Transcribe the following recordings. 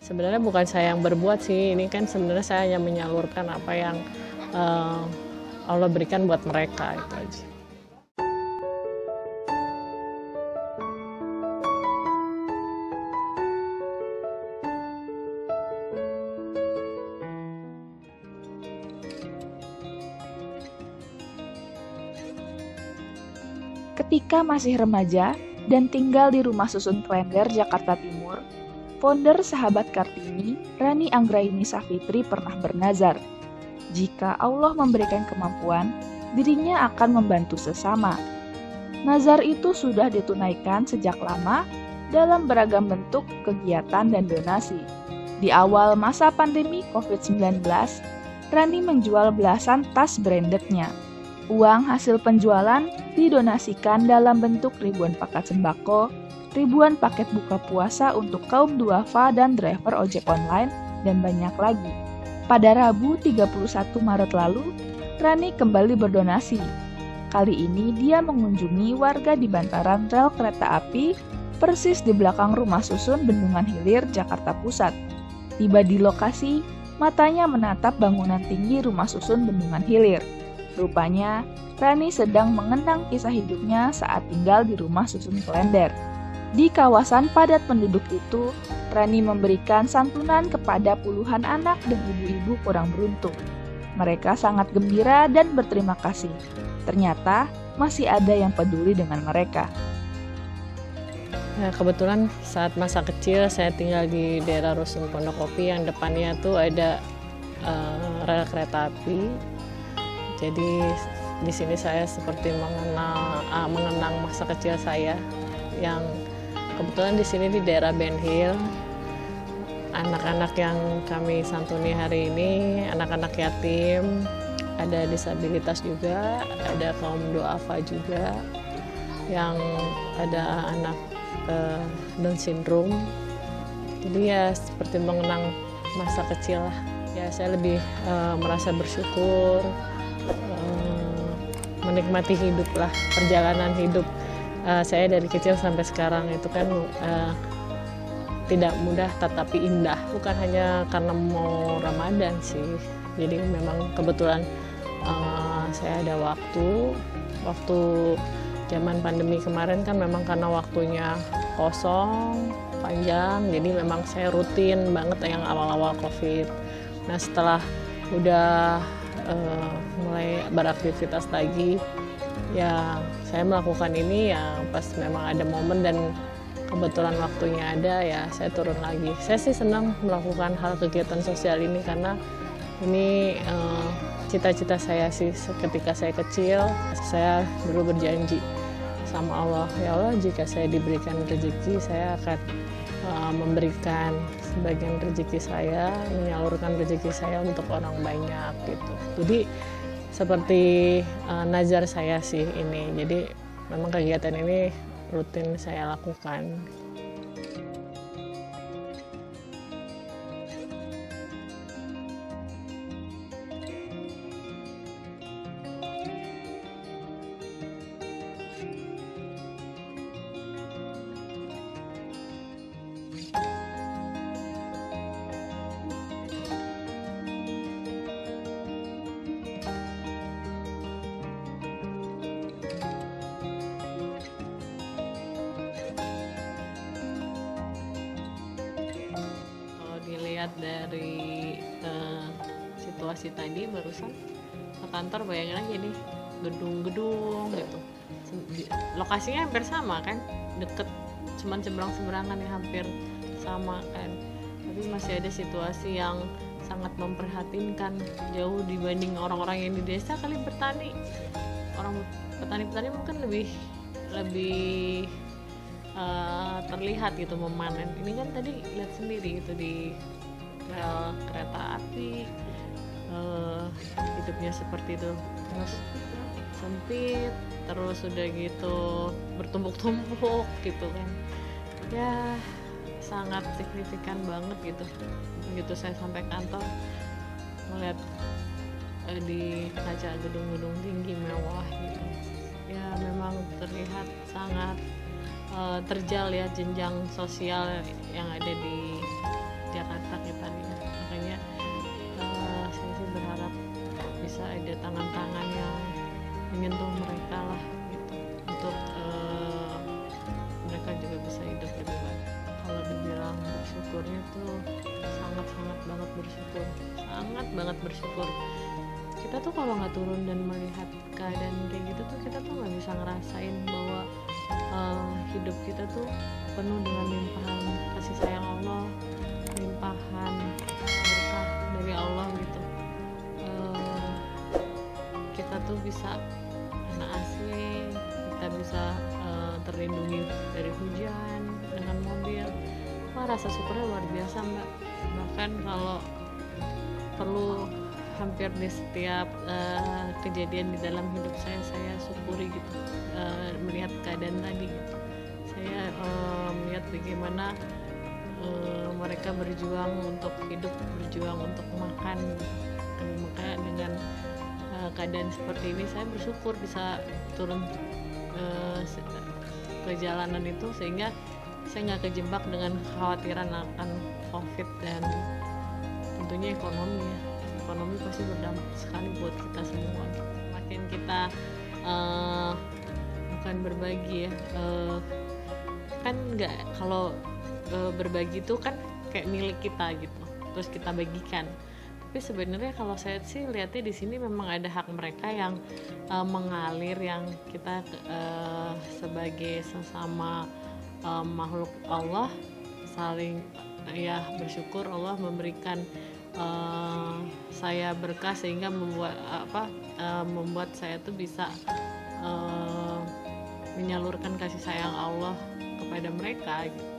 Sebenarnya bukan saya yang berbuat sih, ini kan sebenarnya saya hanya menyalurkan apa yang uh, Allah berikan buat mereka, itu aja. Ketika masih remaja dan tinggal di Rumah Susun Klender, Jakarta Timur, founder Sahabat Kartini, Rani Anggraini Safitri pernah bernazar, jika Allah memberikan kemampuan, dirinya akan membantu sesama. Nazar itu sudah ditunaikan sejak lama dalam beragam bentuk kegiatan dan donasi. Di awal masa pandemi COVID-19, Rani menjual belasan tas brandednya. Uang hasil penjualan didonasikan dalam bentuk ribuan paket sembako, ribuan paket buka puasa untuk kaum duafa dan driver ojek online, dan banyak lagi. Pada Rabu 31 Maret lalu, Rani kembali berdonasi. Kali ini dia mengunjungi warga di bantaran rel kereta api persis di belakang Rumah Susun Bendungan Hilir, Jakarta Pusat. Tiba di lokasi, matanya menatap bangunan tinggi Rumah Susun Bendungan Hilir. Rupanya, Rani sedang mengenang kisah hidupnya saat tinggal di Rumah Susun Klender. Di kawasan padat penduduk itu, Rani memberikan santunan kepada puluhan anak dan ibu-ibu kurang beruntung. Mereka sangat gembira dan berterima kasih. Ternyata, masih ada yang peduli dengan mereka. Nah, kebetulan saat masa kecil saya tinggal di daerah Rusun Pondokopi yang depannya tuh ada rel kereta api. Jadi di sini saya seperti mengenang masa kecil saya yang kebetulan di sini di daerah Ben Hill. Anak-anak yang kami santuni hari ini anak-anak yatim, ada disabilitas juga, ada kaum duafa juga, yang ada anak Down syndrome. Jadi ya seperti mengenang masa kecil lah. Ya saya lebih merasa bersyukur, menikmati hidup lah, perjalanan hidup saya dari kecil sampai sekarang itu kan tidak mudah tetapi indah. Bukan hanya karena mau Ramadan sih, jadi memang kebetulan saya ada waktu zaman pandemi kemarin kan memang karena waktunya kosong panjang, jadi memang saya rutin banget yang awal-awal COVID. Nah setelah udah mulai beraktivitas lagi, ya saya melakukan ini ya pas memang ada momen dan kebetulan waktunya ada, ya saya turun lagi. Saya sih senang melakukan hal kegiatan sosial ini karena ini cita-cita saya sih ketika saya kecil. Saya dulu berjanji sama Allah, ya Allah jika saya diberikan rezeki saya akan memberikan sebagian rezeki saya, menyalurkan rezeki saya untuk orang banyak gitu. Jadi seperti nazar saya sih ini. Jadi memang kegiatan ini rutin saya lakukan. Dilihat dari situasi tadi barusan ke kantor, bayangin aja nih gedung-gedung gitu, lokasinya hampir sama kan, deket, cuman seberang-seberangan ya hampir sama kan, tapi masih ada situasi yang sangat memprihatinkan jauh dibanding orang-orang yang di desa kali bertani. Orang petani-petani mungkin lebih terlihat gitu memanen. Ini kan tadi lihat sendiri gitu di rel kereta api, hidupnya seperti itu, terus sempit, terus udah gitu bertumpuk-tumpuk gitu kan, ya sangat signifikan banget gitu. Begitu saya sampai kantor melihat di kaca gedung-gedung tinggi mewah gitu, ya memang terlihat sangat terjal ya jenjang sosial yang ada di Jakarta itu sangat banget bersyukur, sangat banget bersyukur. Kita tuh kalau nggak turun dan melihat keadaan kayak gitu tuh kita tuh nggak bisa ngerasain bahwa hidup kita tuh penuh dengan limpahan kasih sayang Allah, limpahan berkah dari Allah gitu. Kita tuh bisa kena AC, kita bisa terlindungi dari hujan dengan mobil. Wah, rasa syukurnya luar biasa Mbak. Bahkan kalau perlu hampir di setiap kejadian di dalam hidup saya syukuri gitu, melihat keadaan tadi gitu. Saya melihat bagaimana mereka berjuang untuk hidup, berjuang untuk makan gitu. Dan makanya dengan keadaan seperti ini saya bersyukur bisa turun ke jalanan itu, sehingga saya nggak kejebak dengan kekhawatiran akan COVID dan tentunya ekonomi ya. Ekonomi pasti berdampak sekali buat kita semua. Makin kita bukan berbagi ya, kan nggak, kalau berbagi itu kan kayak milik kita gitu, terus kita bagikan. Tapi sebenarnya kalau saya sih lihatnya di sini memang ada hak mereka yang mengalir, yang kita sebagai sesama makhluk Allah saling ya bersyukur Allah memberikan saya berkah sehingga membuat saya tuh bisa menyalurkan kasih sayang Allah kepada mereka gitu.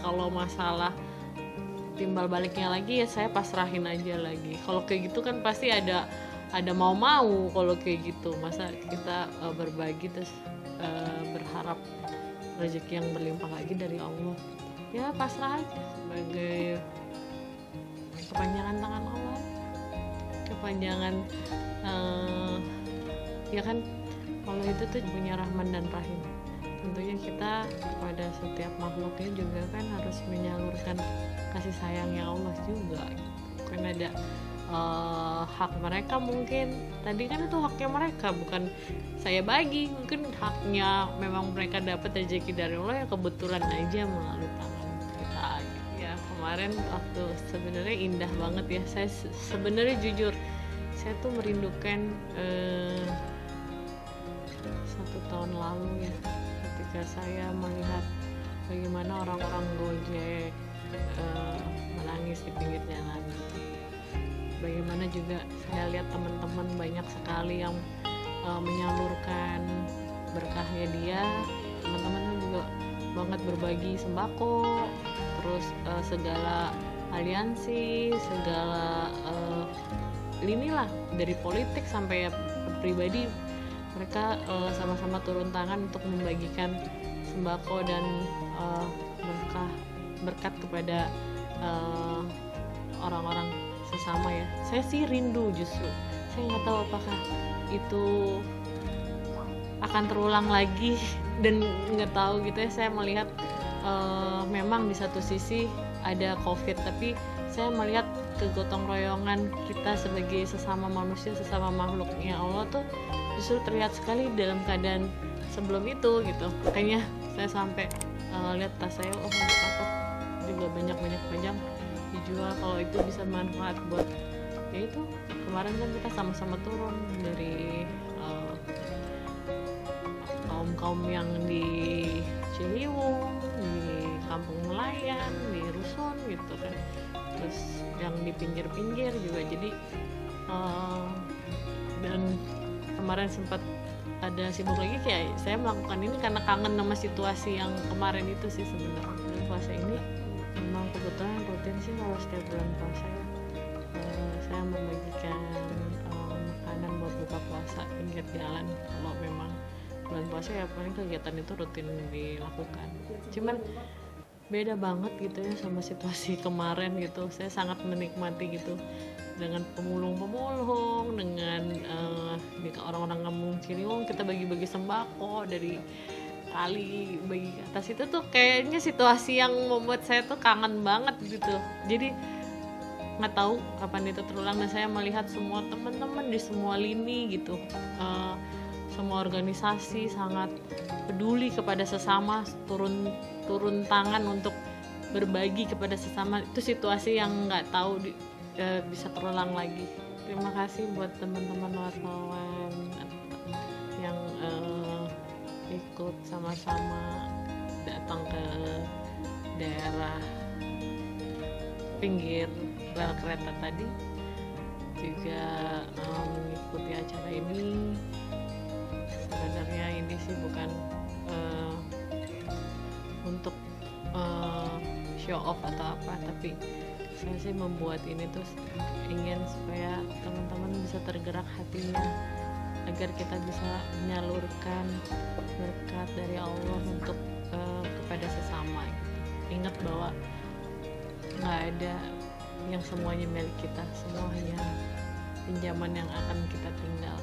Kalau masalah timbal baliknya lagi ya saya pasrahin aja lagi. Kalau kayak gitu kan pasti ada mau kalau kayak gitu. Masa kita berbagi terus berharap rezeki yang berlimpah lagi dari Allah. Ya pasrah aja sebagai kepanjangan tangan Allah, kepanjangan ya kan Allah itu tuh punya Rahman dan Rahim. Tentunya kita pada setiap makhluknya juga kan harus menyalurkan kasih sayangnya Allah juga. Kan ada hak mereka, mungkin tadi kan itu haknya mereka, bukan saya bagi. Mungkin haknya memang mereka dapat rezeki dari Allah, ya kebetulan aja melalui tangan kita. Ya kemarin waktu sebenarnya indah banget ya. Saya sebenarnya jujur saya tuh merindukan 1 tahun lalu ya, ketika saya melihat bagaimana orang-orang Gojek menangis di pinggir jalan. Bagaimana juga saya lihat teman-teman banyak sekali yang menyalurkan berkahnya dia. Teman-teman juga banget berbagi sembako, terus segala aliansi, segala inilah dari politik sampai pribadi, mereka sama-sama turun tangan untuk membagikan sembako dan berkat kepada orang-orang sesama ya. Saya sih rindu, justru saya nggak tahu apakah itu akan terulang lagi dan nggak tahu gitu ya. Saya melihat memang di satu sisi ada COVID, tapi saya melihat kegotong royongan kita sebagai sesama manusia, sesama makhluknya Allah tuh justru terlihat sekali dalam keadaan sebelum itu gitu. Makanya saya sampai lihat tas saya, oh untuk apa juga banyak panjang dijual kalau itu bisa manfaat buat ya itu. Kemarin kan kita sama-sama turun dari kaum yang di Ciliwung, di Kampung Nelayan, di Rusun gitu kan, terus yang di pinggir-pinggir juga. Jadi dan kemarin sempat ada sibuk lagi, kayak saya melakukan ini karena kangen sama situasi yang kemarin itu sih sebenarnya. Bulan puasa ini memang kebetulan rutin sih kalau setiap bulan puasa ya, saya membagikan makanan buat buka puasa pinggir jalan. Kalau memang bulan puasa ya paling kegiatan itu rutin dilakukan. Cuman beda banget gitu ya sama situasi kemarin gitu. Saya sangat menikmati gitu dengan pemulung-pemulung, dengan orang-orang kampung Ciliwung, kita bagi-bagi sembako dari kali bagi ke atas. Itu tuh kayaknya situasi yang membuat saya tuh kangen banget gitu. Jadi nggak tahu kapan itu terulang, dan saya melihat semua teman-teman di semua lini gitu, semua organisasi sangat peduli kepada sesama, turun tangan untuk berbagi kepada sesama, itu situasi yang nggak tahu bisa terulang lagi. Terima kasih buat teman-teman wartawan yang ikut sama-sama datang ke daerah pinggir rel kereta tadi, juga mengikuti acara ini. Sebenarnya ini sih bukan untuk show off atau apa, tapi saya sih membuat ini tuh ingin supaya teman-teman bisa tergerak hatinya, agar kita bisa menyalurkan berkat dari Allah untuk kepada sesama gitu. Ingat bahwa nggak ada yang semuanya milik kita, semua hanya pinjaman yang akan kita tinggal.